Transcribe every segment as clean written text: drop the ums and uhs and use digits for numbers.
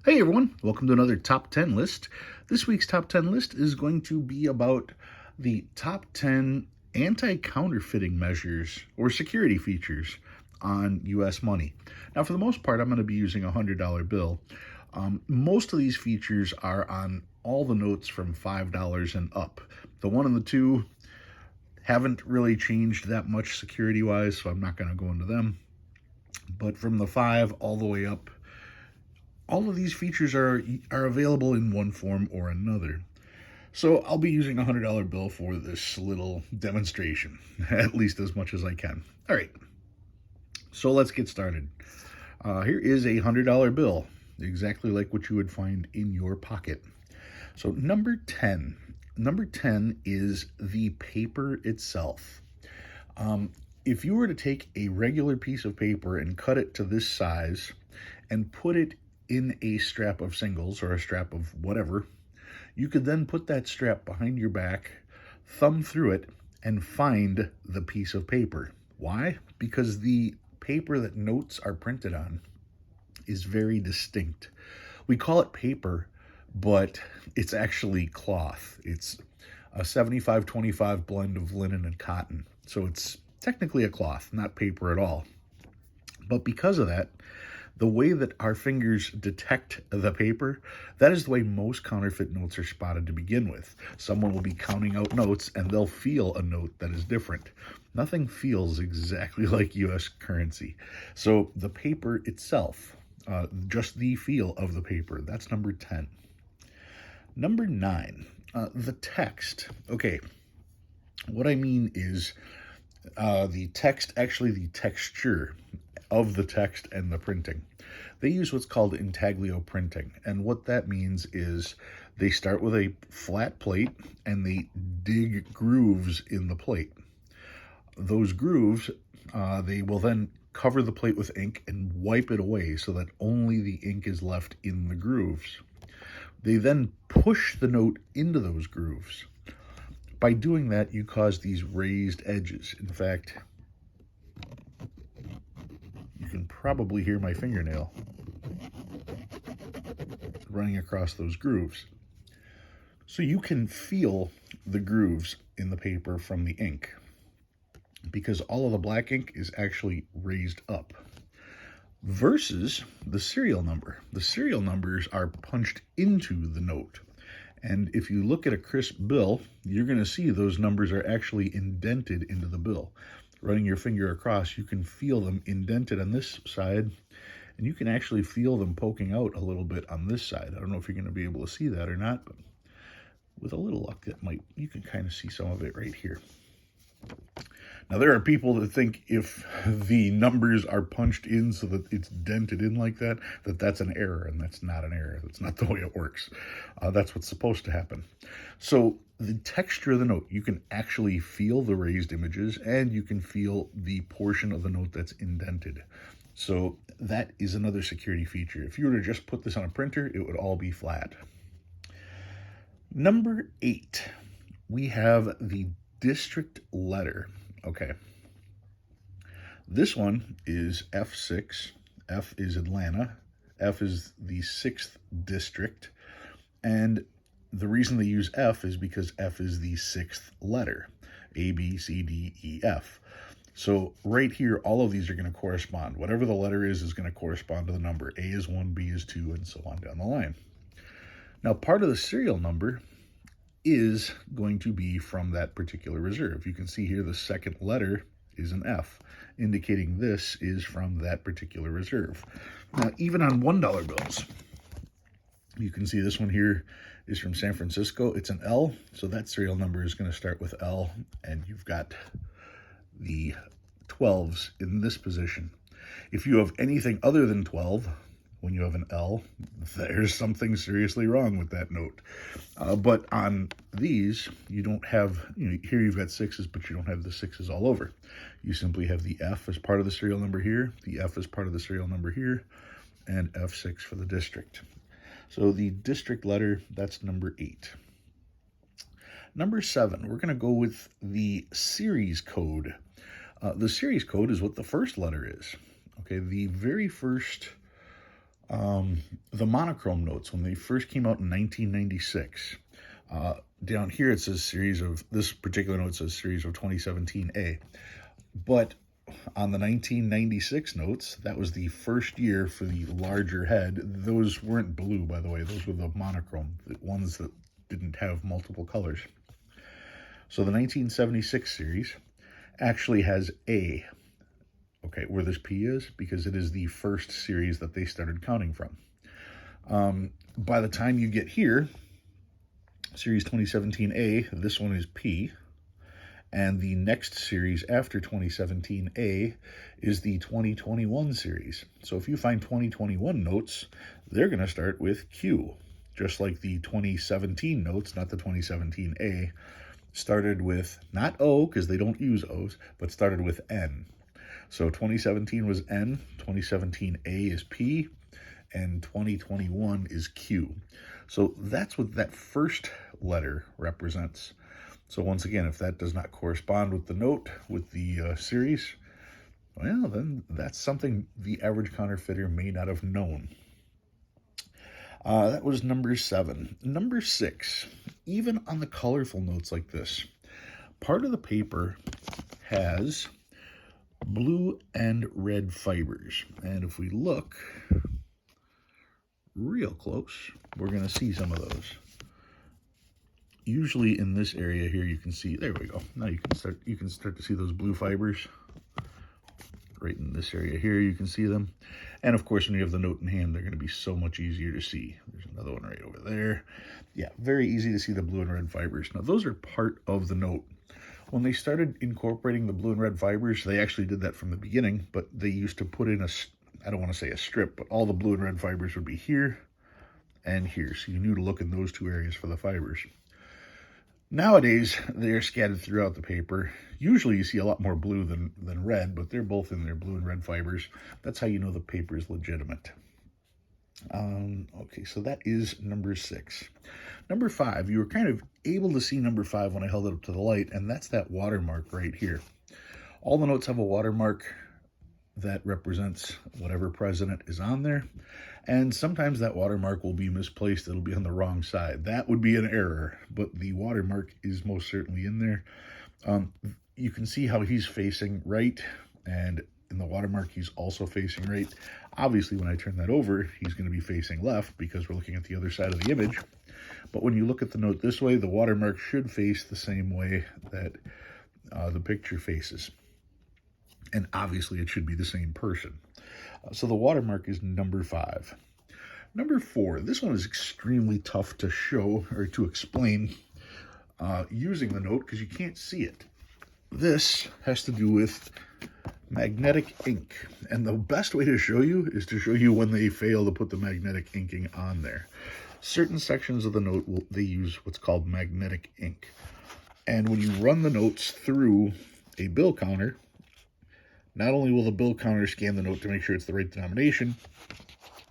Hey everyone, welcome to another top 10 list. This week's top 10 list is going to be about the top 10 anti-counterfeiting measures or security features on US money. Now, for the most part, I'm going to be using a $100 bill. Most of these features are on all the notes from $5 and up. The one and the two haven't really changed that much security-wise, so I'm not going to go into them. But from the 5 all the way up, all of these features are available in one form or another. So I'll be using a $100 bill for this little demonstration, at least as much as I can. All right, so let's get started. Here is a $100 bill, exactly like what you would find in your pocket. So number 10 is the paper itself. If you were to take a regular piece of paper and cut it to this size and put it in a strap of singles or a strap of whatever, you could then put that strap behind your back, thumb through it, and find the piece of paper. Why? Because the paper that notes are printed on is very distinct. We call it paper, but it's actually cloth. It's a 75-25 blend of linen and cotton. So it's technically a cloth, not paper at all. But because of that, the way that our fingers detect the paper, that is the way most counterfeit notes are spotted to begin with. Someone will be counting out notes and they'll feel a note that is different. Nothing feels exactly like US currency. So the paper itself, just the feel of the paper, that's number 10. Number 9, the text. Okay, what I mean is the text, actually the texture of the text and the printing. They use what's called intaglio printing, and what that means is they start with a flat plate and they dig grooves in the plate. Those grooves, they will then cover the plate with ink and wipe it away so that only the ink is left in the grooves. They then push the note into those grooves. By doing that, you cause these raised edges. In fact, you can probably hear my fingernail running across those grooves. So you can feel the grooves in the paper from the ink because all of the black ink is actually raised up versus the serial number. The serial numbers are punched into the note. And if you look at a crisp bill, you're going to see those numbers are actually indented into the bill. Running your finger across, you can feel them indented on this side, and you can actually feel them poking out a little bit on this side. I don't know if you're going to be able to see that or not, but with a little luck, you can kind of see some of it right here. Now, there are people that think if the numbers are punched in so that it's dented in like that, that's an error, and that's not an error. That's not the way it works. That's what's supposed to happen. So the texture of the note, you can actually feel the raised images, and you can feel the portion of the note that's indented. So that is another security feature. If you were to just put this on a printer, it would all be flat. Number 8, we have the district letter. Okay. This one is F6. F is Atlanta. F is the 6th district. And the reason they use F is because F is the 6th letter. A, B, C, D, E, F. So right here, all of these are going to correspond. Whatever the letter is going to correspond to the number. A is 1, B is 2, and so on down the line. Now, part of the serial number is going to be from that particular reserve. You can see here the second letter is an F, indicating this is from that particular reserve. Now, even on $1 bills, you can see this one here is from San Francisco. It's an L, so that serial number is going to start with L, and you've got the 12s in this position. If you have anything other than 12, when you have an L, there's something seriously wrong with that note. But on these, you don't have, here you've got 6s, but you don't have the 6s all over. You simply have the F as part of the serial number here, the F as part of the serial number here, and F6 for the district. So the district letter, that's number 8. Number 7, we're going to go with the series code. The series code is what the first letter is. Okay, the very first The monochrome notes, when they first came out in 1996, down here it says this particular note says series of 2017A. But on the 1996 notes, that was the first year for the larger head. Those weren't blue, by the way. Those were the monochrome, the ones that didn't have multiple colors. So the 1976 series actually has A. Okay, where this P is, because it is the first series that they started counting from. By the time you get here, series 2017A, this one is P. And the next series after 2017A is the 2021 series. So if you find 2021 notes, they're going to start with Q. Just like the 2017 notes, not the 2017A, started with not O, because they don't use O's, but started with N. So 2017 was N, 2017A is P, and 2021 is Q. So that's what that first letter represents. So once again, if that does not correspond with the note, with the series, well, then that's something the average counterfeiter may not have known. That was number 7. Number 6, even on the colorful notes like this, part of the paper has blue and red fibers. And if we look real close, we're going to see some of those. Usually in this area here, you can see, there we go. Now you can start to see those blue fibers. Right in this area here, you can see them. And of course, when you have the note in hand, they're going to be so much easier to see. There's another one right over there. Yeah, very easy to see the blue and red fibers. Now, those are part of the note. When they started incorporating the blue and red fibers, they actually did that from the beginning, but they used to put in I don't want to say a strip, but all the blue and red fibers would be here and here. So you knew to look in those two areas for the fibers. Nowadays, they're scattered throughout the paper. Usually you see a lot more blue than red, but they're both in there, blue and red fibers. That's how you know the paper is legitimate. Okay, so that is number 6. Number 5, you were kind of able to see number 5 when I held it up to the light, and that's that watermark right here. All the notes have a watermark that represents whatever president is on there, and sometimes that watermark will be misplaced. It'll be on the wrong side. That would be an error, but the watermark is most certainly in there. You can see how he's facing right, and in the watermark he's also facing right. Obviously, when I turn that over, he's going to be facing left because we're looking at the other side of the image. But when you look at the note this way, the watermark should face the same way that the picture faces. And obviously, it should be the same person. So the watermark is number 5. Number 4, this one is extremely tough to show or to explain using the note because you can't see it. This has to do with magnetic ink. And the best way to show you is to show you when they fail to put the magnetic inking on there. Certain sections of the note, they use what's called magnetic ink. And when you run the notes through a bill counter, not only will the bill counter scan the note to make sure it's the right denomination,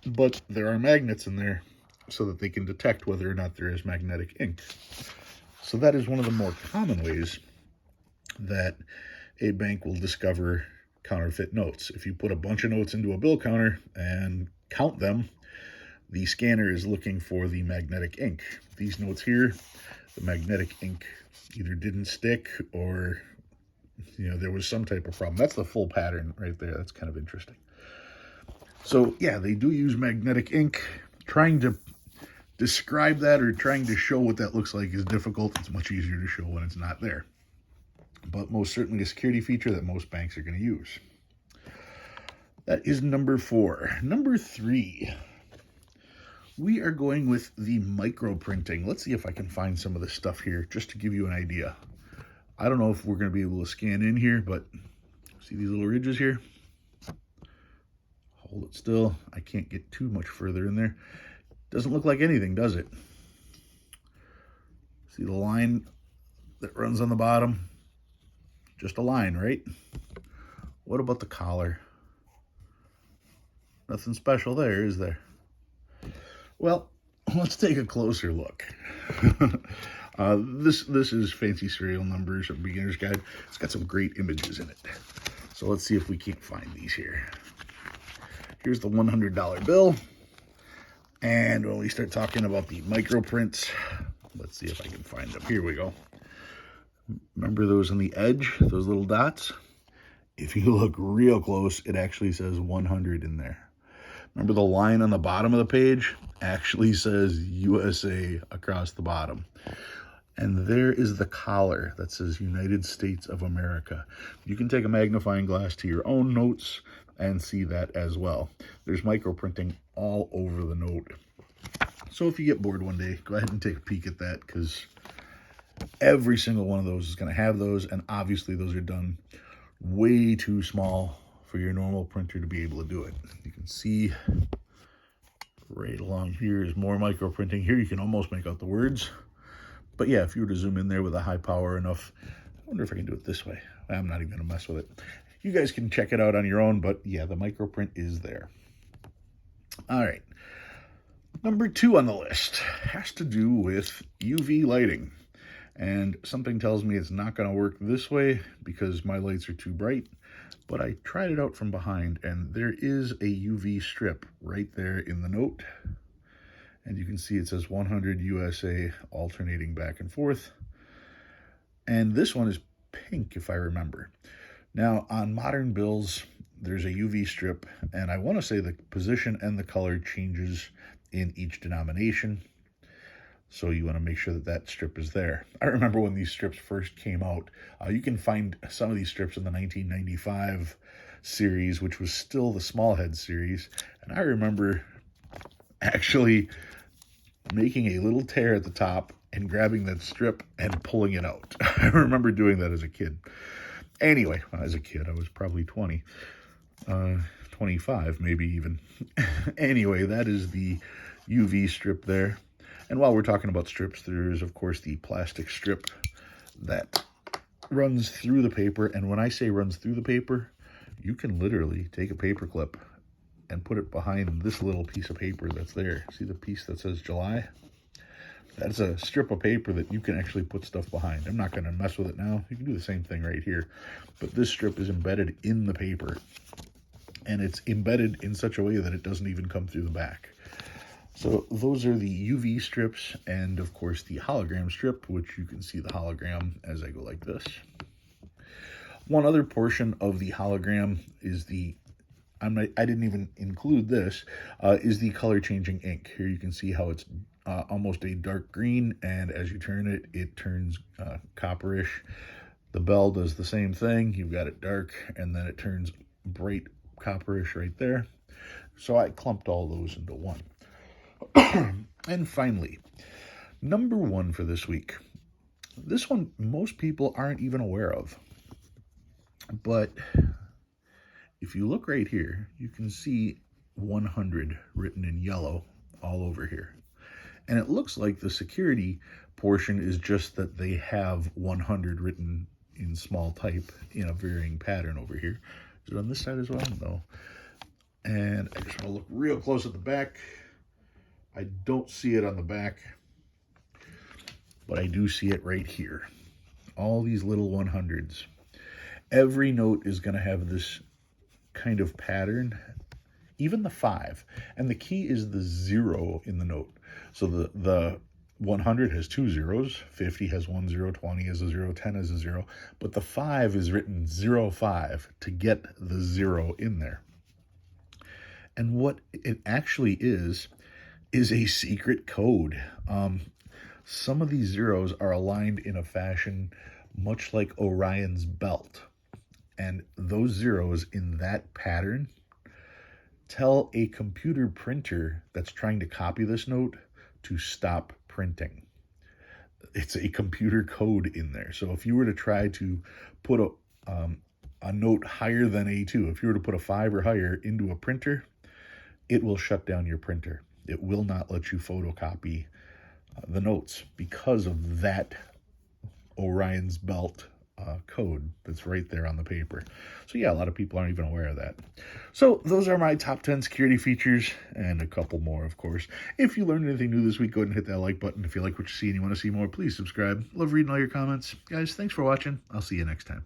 but there are magnets in there so that they can detect whether or not there is magnetic ink. So that is one of the more common ways that a bank will discover counterfeit notes. If you put a bunch of notes into a bill counter and count them, the scanner is looking for the magnetic ink. These notes here, the magnetic ink either didn't stick or there was some type of problem. That's the full pattern right there. That's kind of interesting. So yeah, they do use magnetic ink. Trying to describe that or trying to show what that looks like is difficult. It's much easier to show when it's not there. But most certainly a security feature that most banks are going to use. That is number 4. Number 3, we are going with the micro printing. Let's see if I can find some of this stuff here just to give you an idea. I don't know if we're going to be able to scan in here, but see these little ridges here? Hold it still. I can't get too much further in there. Doesn't look like anything, does it? See the line that runs on the bottom? Just a line, right? What about the collar? Nothing special there, is there? Well, let's take a closer look. This is Fancy Serial Numbers, a beginner's guide. It's got some great images in it. So let's see if we can't find these here. Here's the $100 bill. And when we start talking about the micro prints, let's see if I can find them. Here we go. Remember those on the edge, those little dots? If you look real close, it actually says 100 in there. Remember the line on the bottom of the page? Actually says USA across the bottom. And there is the collar that says United States of America. You can take a magnifying glass to your own notes and see that as well. There's micro printing all over the note. So if you get bored one day, go ahead and take a peek at that, because every single one of those is going to have those, and obviously those are done way too small for your normal printer to be able to do it. You can see right along here is more micro printing. Here you can almost make out the words. But yeah, if you were to zoom in there with a high power enough, I wonder if I can do it this way. I'm not even going to mess with it. You guys can check it out on your own, but yeah, the micro print is there. All right. Number 2 on the list has to do with UV lighting. And something tells me it's not going to work this way because my lights are too bright. But I tried it out from behind, and there is a UV strip right there in the note. And you can see it says 100 USA alternating back and forth. And this one is pink, if I remember. Now, on modern bills, there's a UV strip, and I want to say the position and the color changes in each denomination. So you want to make sure that that strip is there. I remember when these strips first came out. You can find some of these strips in the 1995 series, which was still the small head series. And I remember actually making a little tear at the top and grabbing that strip and pulling it out. I remember doing that as a kid. Anyway, as a kid, I was probably 20, 25, maybe even. Anyway, that is the UV strip there. And while we're talking about strips, there's, of course, the plastic strip that runs through the paper. And when I say runs through the paper, you can literally take a paper clip and put it behind this little piece of paper that's there. See the piece that says July? That's a strip of paper that you can actually put stuff behind. I'm not going to mess with it now. You can do the same thing right here. But this strip is embedded in the paper. And it's embedded in such a way that it doesn't even come through the back. So those are the UV strips, and of course the hologram strip, which you can see the hologram as I go like this. One other portion of the hologram is I didn't even include this, is the color changing ink. Here you can see how it's almost a dark green, and as you turn it, it turns copperish. The bell does the same thing. You've got it dark, and then it turns bright copperish right there. So I clumped all those into one. And finally, number 1 for this week. This one most people aren't even aware of. But if you look right here, you can see 100 written in yellow all over here. And it looks like the security portion is just that they have 100 written in small type in a varying pattern over here. Is it on this side as well? No. And I just want to look real close at the back. I don't see it on the back, but I do see it right here. All these little 100s. Every note is going to have this kind of pattern, even the 5. And the key is the 0 in the note. So the 100 has 2 zeros, 50 has 1 0, 20 has a 0, 10 has a 0, but the 5 is written 05 to get the 0 in there. And what it actually is a secret code. Some of these zeros are aligned in a fashion much like Orion's belt. And those zeros in that pattern tell a computer printer that's trying to copy this note to stop printing. It's a computer code in there. So if you were to try to put a note higher than A2, if you were to put a 5 or higher into a printer, it will shut down your printer. It will not let you photocopy the notes because of that Orion's belt code that's right there on the paper. So yeah, a lot of people aren't even aware of that. So those are my top 10 security features, and a couple more, of course. If you learned anything new this week, go ahead and hit that like button. If you like what you see and you want to see more, please subscribe. Love reading all your comments. Guys, thanks for watching. I'll see you next time.